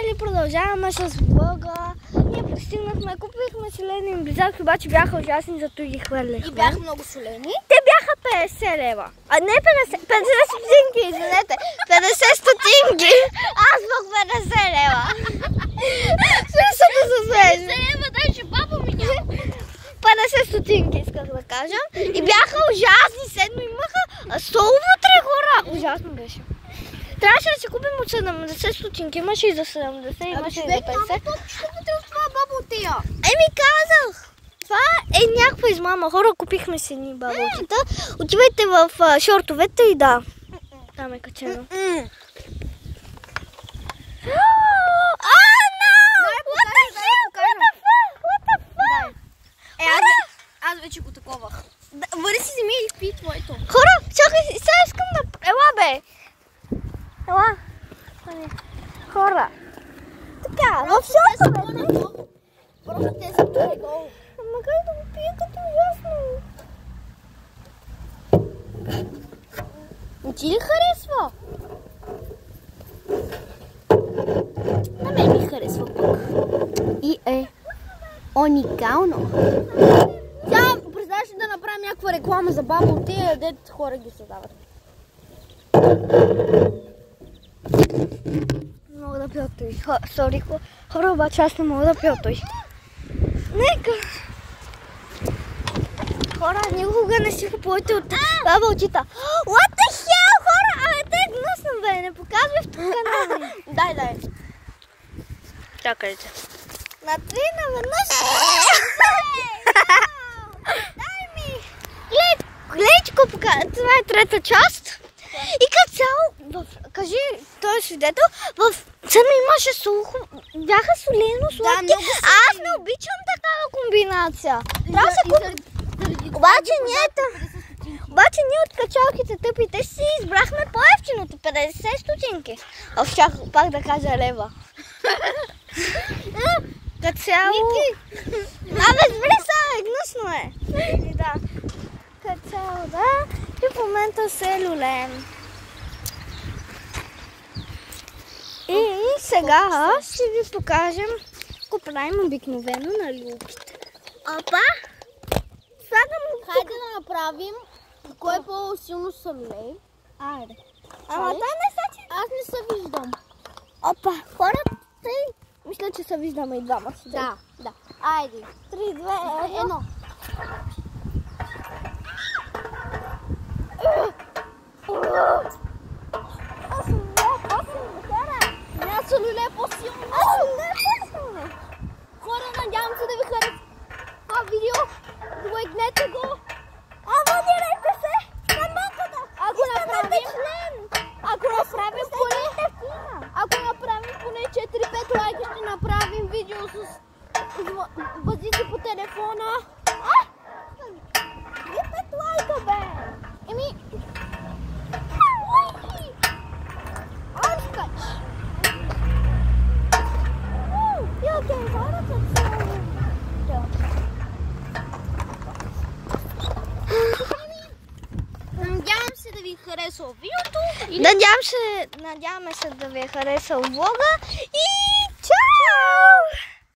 приятели, продължаваме с влога. Ние пристигнахме, купихме солени близаки, обаче бяха ужасни, зато ги хвърлихме. И бяха много солени. Те бяха 50 лева. А не 50 стотинки, извинете. 50 стотинки. Аз бях 50 лева. Смисълно се смееш. 50 лева, даже баба ми няма. 50 стотинки, исках да кажа. И бяха ужасни, седно имаха сол вътре, хора. Ужасно беше. Трябваше да си купим от 70 стотинки, имаше и за 70, имаше и за 50. Еми казах! Това е някаква измама. Хора, купихме си едни бабълчета. Отивайте в шортовете и да. Там е качено. Аз вече го таковах. Вари си, вземи и пи твоето. Хора, чакай, сега искам да... Ела бе! Ела! Хора! Така, в шортовете... Просто те са твои гол. Ама как да го пия като ясно? Не ти ли харесва? На мен ми харесва пък. И е уникално. Сега представяш да направим някаква реклама за бабо тия, дето хора ги създават. Не мога да пия той. Сори, хора, обаче аз не мога да пия той. Нека! Хора, никога не си купувайте от бабълчета. What the hell, хора? Абе, те е гнусно, бе. Не показвай в канала ми. Дай. Чакайте. На 3 наведнъж. Дай ми. Гледай, че го покажа. Това е трета част. И като цяло, кажи, той е свидетел, в църно имаше сухо, бяха солено, сладки. Аз не обичам такава комбинация. Трябва да се купи. Обаче ние от качалките тъпите си избрахме по-евтиното, 50 стотинки. Щях пак да кажа лева. Като цяло... Абе, спри са, гнусно е. Да. Като цяло, да. И в момента се люлеем. И сега ще ви покажем какво правим обикновено на любите. Опа! Слагам го. Хайде да направим кой е по-силно съмлей. Айде. Ама това не са, че... Аз не се виждам. Опа, хората, мисля, че се виждаме и двама. Да. Айде. 3, 2, 1. Аз съм люле по-силно. Хора, надявам се да ви хареса това видео. Лайкнете го. Абонирайте се! Камбанката! Ако направим поне 4-5 лайка, ще направим видео с базици по телефона. 5 лайка, бе! Еми... Откач! Окей, хората цяло. Надявам се да ви е харесало видеото. Надяваме се да ви е харесал влога и